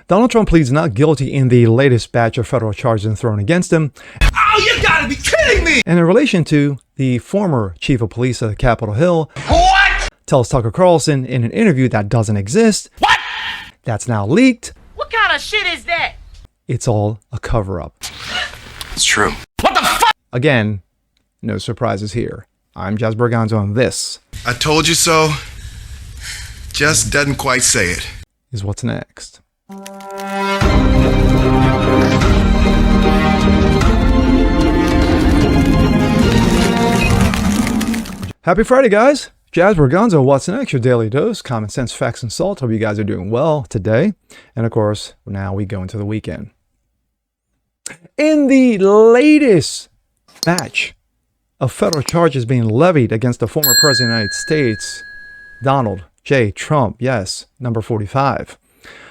Donald Trump pleads not guilty in the latest batch of federal charges thrown against him. Oh, you gotta be kidding me! And in relation to the former chief of police of Capitol Hill, What? tells Tucker Carlson in an interview that doesn't exist. What? That's now leaked. What kind of shit is that? It's all a cover-up. It's true. What the fuck? Again, no surprises here. I'm Jazz Berganzo, and this I told you so. Just doesn't quite say it. is what's next. Happy Friday, guys. Jazz Berganzo, what's next? Your daily dose, common sense, facts, and salt. Hope you guys are doing well today. And of course, now we go into the weekend. In the latest batch of federal charges being levied against the former president of the United States, Donald J. Trump, yes, number 45.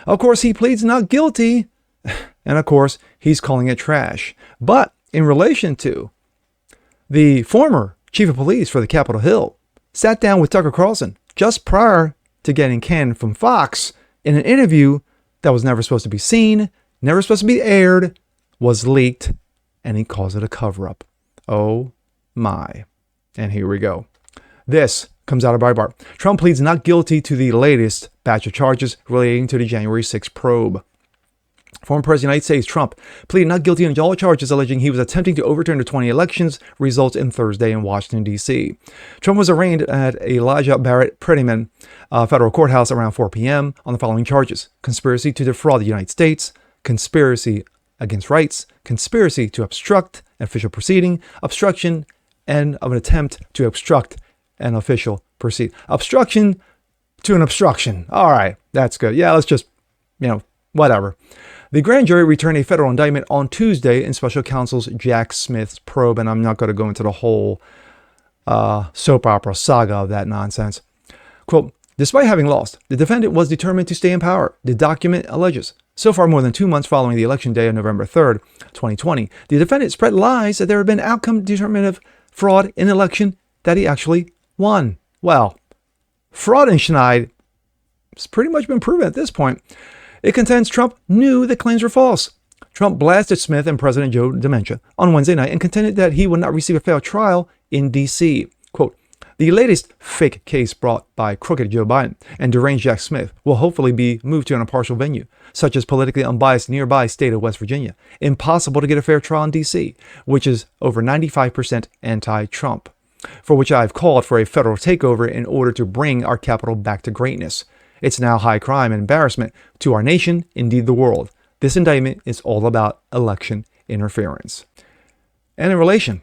Of course, he pleads not guilty, and of course, he's calling it trash. But in relation to the former chief of police for the Capitol Hill, sat down with Tucker Carlson just prior to getting canned from Fox in an interview that was never supposed to be seen, never supposed to be aired, was leaked, and he calls it a cover-up. Oh my. And here we go. This comes out of Breitbart. Trump pleads not guilty to the latest batch of charges relating to the January 6th probe. Former President of the United States, Trump, pleaded not guilty on all charges alleging he was attempting to overturn the 20 elections results in Thursday in Washington, D.C. Trump was arraigned at Elijah Barrett Prettyman federal courthouse around 4 p.m. on the following charges: conspiracy to defraud the United States, conspiracy against rights, conspiracy to obstruct an official proceeding, obstruction and of an attempt to obstruct an official proceeding. Obstruction to an obstruction. All right, that's good. Yeah, let's just, whatever. The grand jury returned a federal indictment on Tuesday in special counsel's Jack Smith's probe, and I'm not going to go into the whole soap opera saga of that nonsense. Quote, despite having lost, the defendant was determined to stay in power, the document alleges. So far, more than 2 months following the election day of November 3rd, 2020, the defendant spread lies that there had been outcome determinative fraud in an election that he actually won. Well, fraud in Schneid has pretty much been proven at this point. It contends Trump knew the claims were false. Trump blasted Smith and President Joe DiMaggio on Wednesday night and contended that he would not receive a fair trial in D.C. Quote, the latest fake case brought by crooked Joe Biden and deranged Jack Smith will hopefully be moved to an impartial venue, such as politically unbiased nearby state of West Virginia. Impossible to get a fair trial in D.C., which is over 95% anti-Trump, for which I have called for a federal takeover in order to bring our capital back to greatness. It's now high crime and embarrassment to our nation, indeed the world. This indictment is all about election interference. And in relation,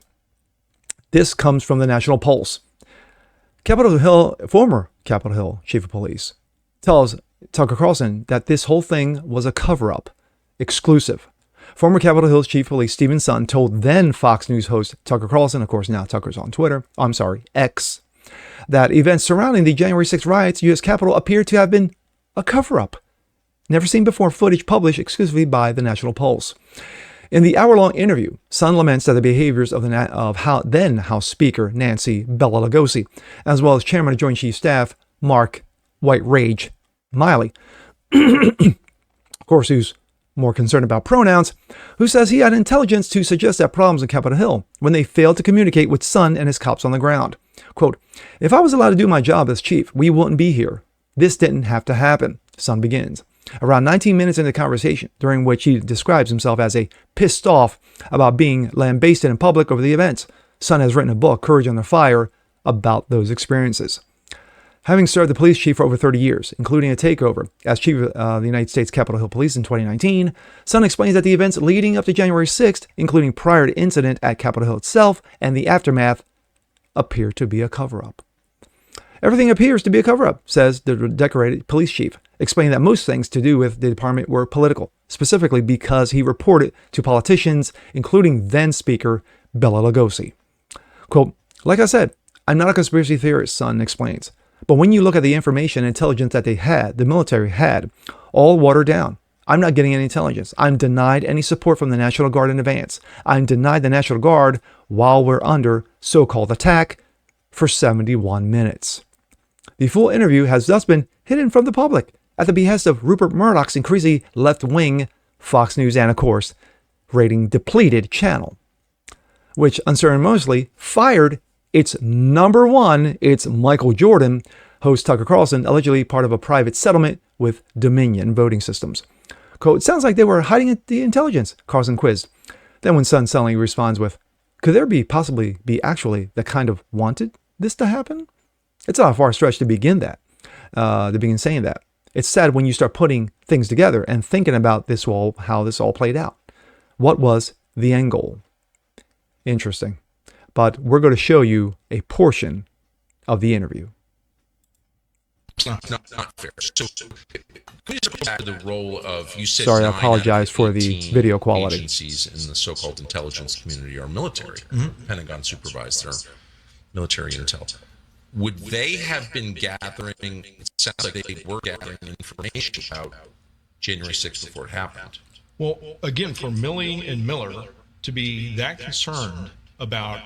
this comes from the National Pulse. Capitol Hill, former Capitol Hill chief of police, tells Tucker Carlson that this whole thing was a cover-up, exclusive. Former Capitol Hill chief of police Stephen Sutton told then Fox News host Tucker Carlson, of course now Tucker's on X, that events surrounding the January 6th riots at U.S. Capitol appeared to have been a cover-up. Never seen before footage published exclusively by the National Pulse. In the hour-long interview, Sutton laments that the behaviors of then House Speaker Nancy Bella Lugosi, as well as Chairman of Joint Chiefs of Staff Mark White Rage Miley, of course, who's more concerned about pronouns, who says he had intelligence to suggest that problems in Capitol Hill when they failed to communicate with Sutton and his cops on the ground. Quote, if I was allowed to do my job as chief, we wouldn't be here. This didn't have to happen, Sutton begins. Around 19 minutes into the conversation, during which he describes himself as a pissed off about being lambasted in public over the events, Sutton has written a book, Courage Under Fire, about those experiences. Having served the police chief for over 30 years, including a takeover as chief of the United States Capitol Hill Police in 2019, Sutton explains that the events leading up to January 6th, including prior to incident at Capitol Hill itself and the aftermath, appear to be a cover-up. Everything appears to be a cover-up, says the decorated police chief, explaining that most things to do with the department were political, specifically because he reported to politicians, including then Speaker Bella Lugosi. Quote, like I said, I'm not a conspiracy theorist, Sutton explains. But when you look at the information and intelligence that the military had, all watered down. I'm not getting any intelligence. I'm denied any support from the National Guard in advance. I'm denied the National Guard while we're under so-called attack for 71 minutes. The full interview has thus been hidden from the public at the behest of Rupert Murdoch's increasingly left-wing Fox News and, of course, rating-depleted channel, which unceremoniously fired its number one, its Michael Jordan, host Tucker Carlson, allegedly part of a private settlement with Dominion Voting Systems. Quote, "It sounds like they were hiding the intelligence," Carlson quizzed. Then when Sun suddenly responds with, "Could there possibly be actually the kind of wanted this to happen?" It's not a far stretch to begin saying that. It's sad when you start putting things together and thinking about how this all played out. What was the end goal? Interesting. But we're going to show you a portion of the interview. It's not fair. So, could you just go back to the role of, you said, sorry, I apologize for the 18 video quality. Agencies in the so-called intelligence community are military. Pentagon supervised their military intel. Would they have been gathering, it sounds like they were gathering information about January 6th before it happened? Well, again, for Milley and Miller to be that concerned about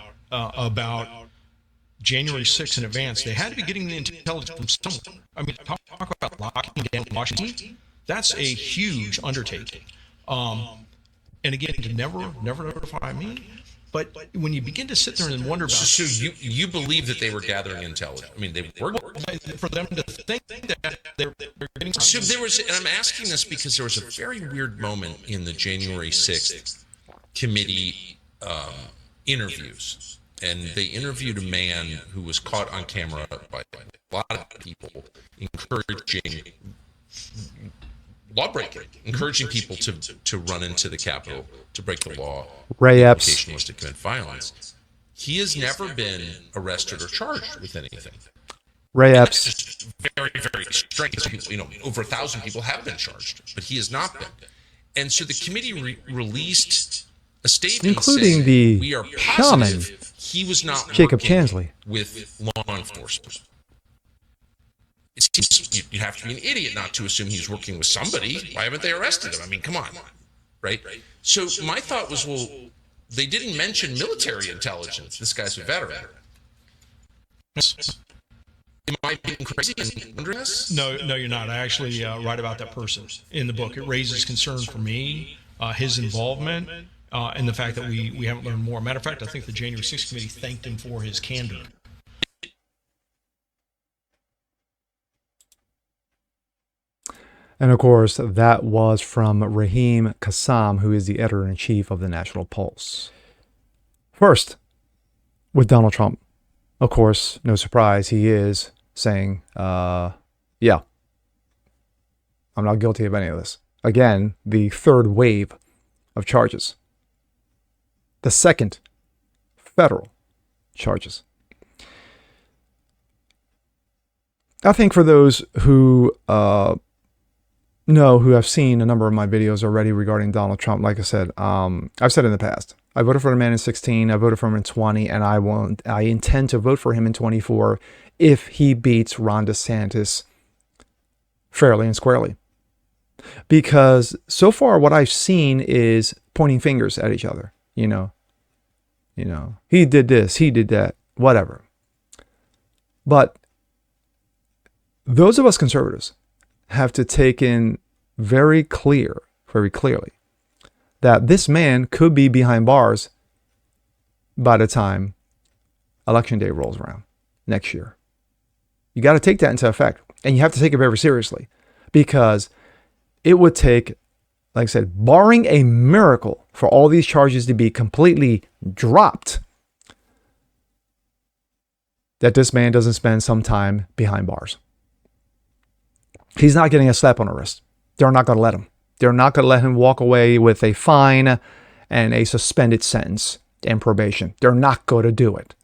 January 6th in advance, they had to be getting the intelligence from someone. I mean, talk about locking down Washington. That's a huge undertaking. And again, to never notify me. But when you begin to sit there and wonder about, So you believe that they were gathering intelligence? I mean, they were. for them to think that they're getting. So there was, and I'm asking this because there was a very weird moment in the January 6th committee interviews, and they interviewed a man who was caught on camera by a lot of people encouraging law breaking, encouraging people to run into the Capitol, to break the law. Ray The Epps. implication was to commit violence. He has never been arrested or charged with anything. Ray Epps, Just very, very strange. Over 1,000 people have been charged, but he has not been. And so the committee released a statement including saying, the we are shaman, positive he was not Jacob working Chansley. with law enforcement. It seems you have to be an idiot not to assume he's working with somebody. Why haven't they arrested him? I mean, come on, right? So my thought was, well, they didn't mention military intelligence. This guy's a veteran. Am I being crazy and wondering this? No, you're not. I actually write about that person in the book. It raises concern for me, his involvement, and the fact that we haven't learned more. Matter of fact, I think the January 6th committee thanked him for his candor. And of course, that was from Raheem Kassam, who is the editor-in-chief of the National Pulse. First, with Donald Trump, of course, no surprise, he is saying, yeah, I'm not guilty of any of this. Again, the third wave of charges. The second federal charges. I think for those who who have seen a number of my videos already regarding Donald Trump, like I said, I've said in the past, I voted for the man in 16, I voted for him in 20, and I intend to vote for him in 24 if he beats Ron DeSantis fairly and squarely. Because so far what I've seen is pointing fingers at each other, you know, he did this, he did that, whatever. But those of us conservatives have to take in very clearly that this man could be behind bars by the time Election Day rolls around next year. You got to take that into effect, and you have to take it very seriously, because it would take, like I said, barring a miracle, for all these charges to be completely dropped, that this man doesn't spend some time behind bars. He's not getting a slap on the wrist. They're not going to let him. They're not going to let him walk away with a fine and a suspended sentence and probation. They're not going to do it.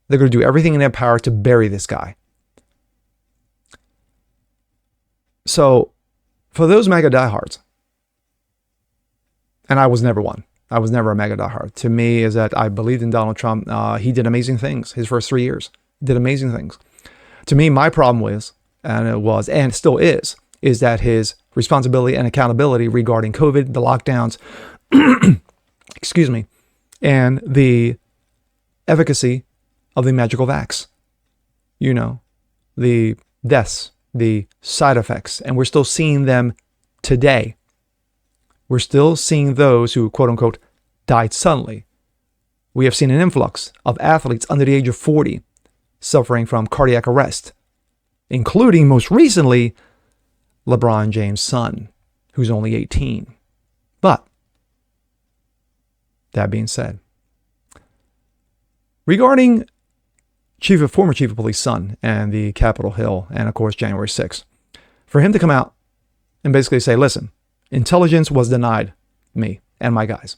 They're going to do everything in their power to bury this guy. So, for those MAGA diehards, and I was never one. I was never a MAGA diehard. To me, is that I believed in Donald Trump. He did amazing things. His first 3 years did amazing things. To me, my problem was, and still is that his responsibility and accountability regarding COVID, the lockdowns, excuse me, and the efficacy of the magical vax. The deaths the side effects, and we're still seeing them today. We're still seeing those who, quote unquote, died suddenly. We have seen an influx of athletes under the age of 40 suffering from cardiac arrest, including most recently LeBron James' son, who's only 18. But that being said, regarding former chief of police son and the Capitol Hill and of course January 6th, for him to come out and basically say, listen, intelligence was denied me and my guys.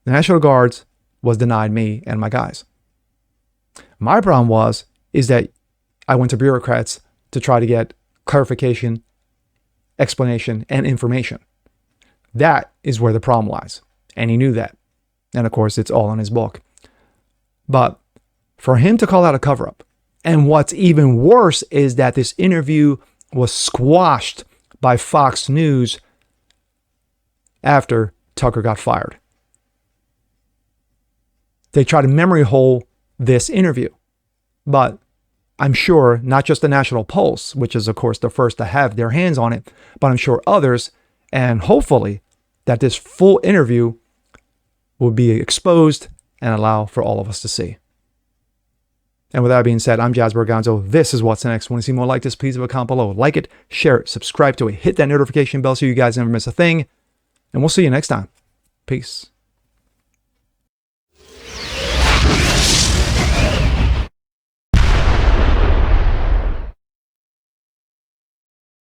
The National Guards was denied me and my guys. My problem is that I went to bureaucrats to try to get clarification, explanation, and information. That is where the problem lies. And he knew that. And of course, it's all in his book. But for him to call out a cover-up, and what's even worse is that this interview was squashed by Fox News after Tucker got fired. They tried to memory hole this interview. But I'm sure not just the National Pulse, which is of course the first to have their hands on it, but I'm sure others, and hopefully that this full interview will be exposed and allow for all of us to see. And with that being said, I'm Jazz Berganzo. This is What's Next. Want to see more like this? Please leave a comment below. Like it, share it, subscribe to it, hit that notification bell so you guys never miss a thing. And we'll see you next time. Peace.